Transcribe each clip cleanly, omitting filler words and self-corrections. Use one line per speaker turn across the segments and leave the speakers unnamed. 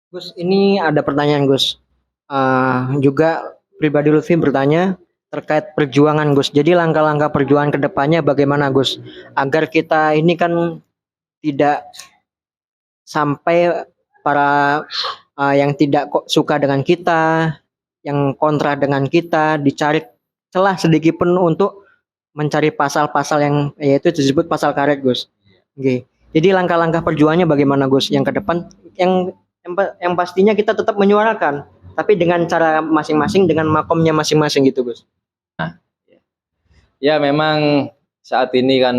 Gus, ini ada pertanyaan Gus. Juga pribadi Lutfi bertanya terkait perjuangan Gus. Jadi langkah-langkah perjuangan ke depannya bagaimana Gus? Agar kita ini kan tidak sampai para yang tidak suka dengan kita, yang kontra dengan kita, dicari celah sedikit pun untuk mencari pasal-pasal yang yaitu disebut pasal karet Gus. Oke. Jadi langkah-langkah perjuangannya bagaimana Gus? Yang ke depan yang pastinya kita tetap menyuarakan, tapi dengan cara masing-masing, dengan makomnya masing-masing gitu Gus.
Ya memang saat ini kan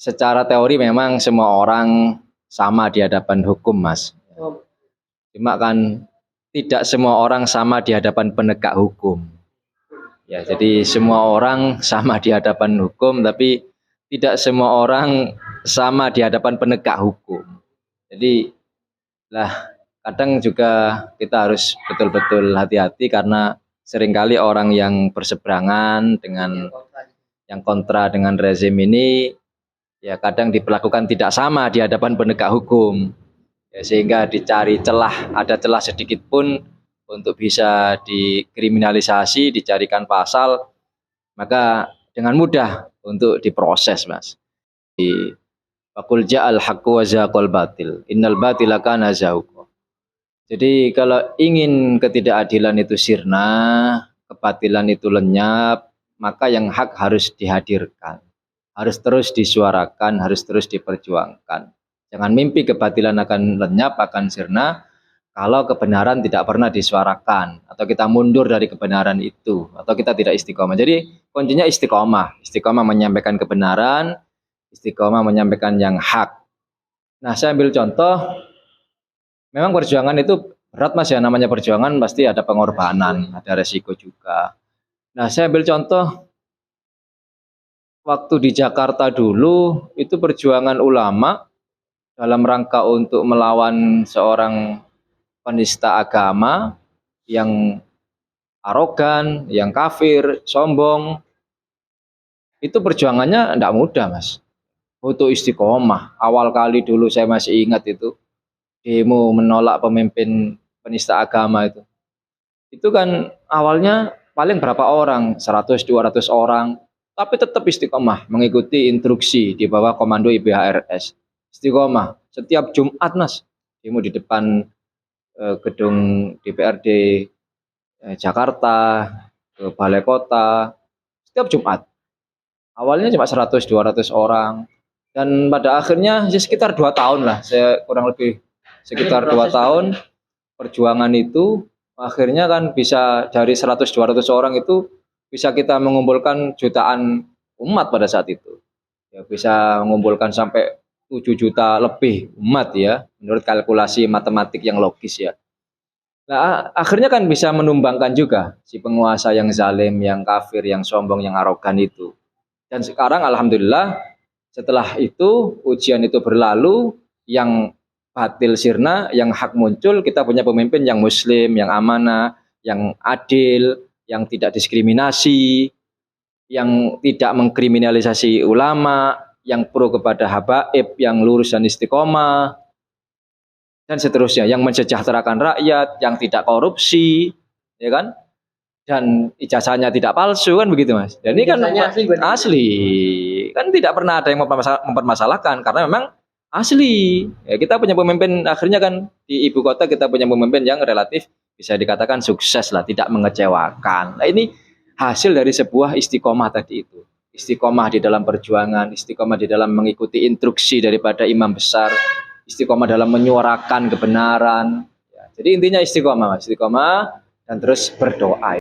secara teori memang semua orang sama di hadapan hukum, Mas. Cuma kan tidak semua orang sama di hadapan penegak hukum. Ya, jadi semua orang sama di hadapan hukum, tapi tidak semua orang sama di hadapan penegak hukum. Jadi kadang juga kita harus betul-betul hati-hati karena seringkali orang yang berseberangan dengan yang kontra dengan rezim ini ya kadang diperlakukan tidak sama di hadapan penegak hukum. Ya, sehingga dicari celah, ada celah sedikit pun untuk bisa dikriminalisasi, dicarikan pasal, maka dengan mudah untuk diproses, Mas. Faqul ja'al haqqu wa zaqal batil. Innal batila kana zahuqa. Jadi kalau ingin ketidakadilan itu sirna, kebatilan itu lenyap, maka yang hak harus dihadirkan. Harus terus disuarakan, harus terus diperjuangkan. Jangan mimpi kebatilan akan lenyap, akan sirna, kalau kebenaran tidak pernah disuarakan, atau kita mundur dari kebenaran itu, atau kita tidak istiqomah. Jadi kuncinya istiqomah. Istiqomah menyampaikan kebenaran, istiqomah menyampaikan yang hak. Nah, saya ambil contoh, memang perjuangan itu berat Mas ya, namanya perjuangan pasti ada pengorbanan, ada resiko juga. Nah, saya ambil contoh, waktu di Jakarta dulu, itu perjuangan ulama dalam rangka untuk melawan seorang penista agama yang arogan, yang kafir, sombong. Itu perjuangannya tidak mudah, Mas. Untuk istiqomah. Awal kali dulu saya masih ingat itu demo menolak pemimpin penista agama itu. Itu kan awalnya paling berapa orang, 100-200 orang, tapi tetap istiqomah mengikuti instruksi di bawah komando IBHRS. Istiqomah setiap Jumat, Mas, demo di depan gedung DPRD Jakarta, ke Balai Kota, setiap Jumat. Awalnya cuma 100-200 orang, dan pada akhirnya ya sekitar 2 tahun lah, saya kurang lebih sekitar 2 tahun perjuangan itu, akhirnya kan bisa dari 100-200 orang itu bisa kita mengumpulkan jutaan umat pada saat itu. Ya, bisa mengumpulkan sampai 7 juta lebih umat ya, menurut kalkulasi matematik yang logis ya. Nah, akhirnya kan bisa menumbangkan juga si penguasa yang zalim, yang kafir, yang sombong, yang arogan itu. Dan sekarang alhamdulillah setelah itu ujian itu berlalu, yang batil sirna, yang hak muncul, kita punya pemimpin yang muslim, yang amanah, yang adil, yang tidak diskriminasi, yang tidak mengkriminalisasi ulama, yang pro kepada habaib, yang lurus dan istiqomah, dan seterusnya, yang mensejahterakan rakyat, yang tidak korupsi, ya kan? Dan ijazahnya tidak palsu, kan begitu Mas. Dan ini kan asli, kan tidak pernah ada yang mempermasalahkan karena memang asli. Ya, kita punya pemimpin, akhirnya kan di ibu kota kita punya pemimpin yang relatif bisa dikatakan sukses lah, tidak mengecewakan. Nah, ini hasil dari sebuah istiqomah tadi itu. Istiqomah di dalam perjuangan, istiqomah di dalam mengikuti instruksi daripada imam besar, istiqomah dalam menyuarakan kebenaran. Ya, jadi intinya istiqomah, Mas. Istiqomah dan terus berdoa.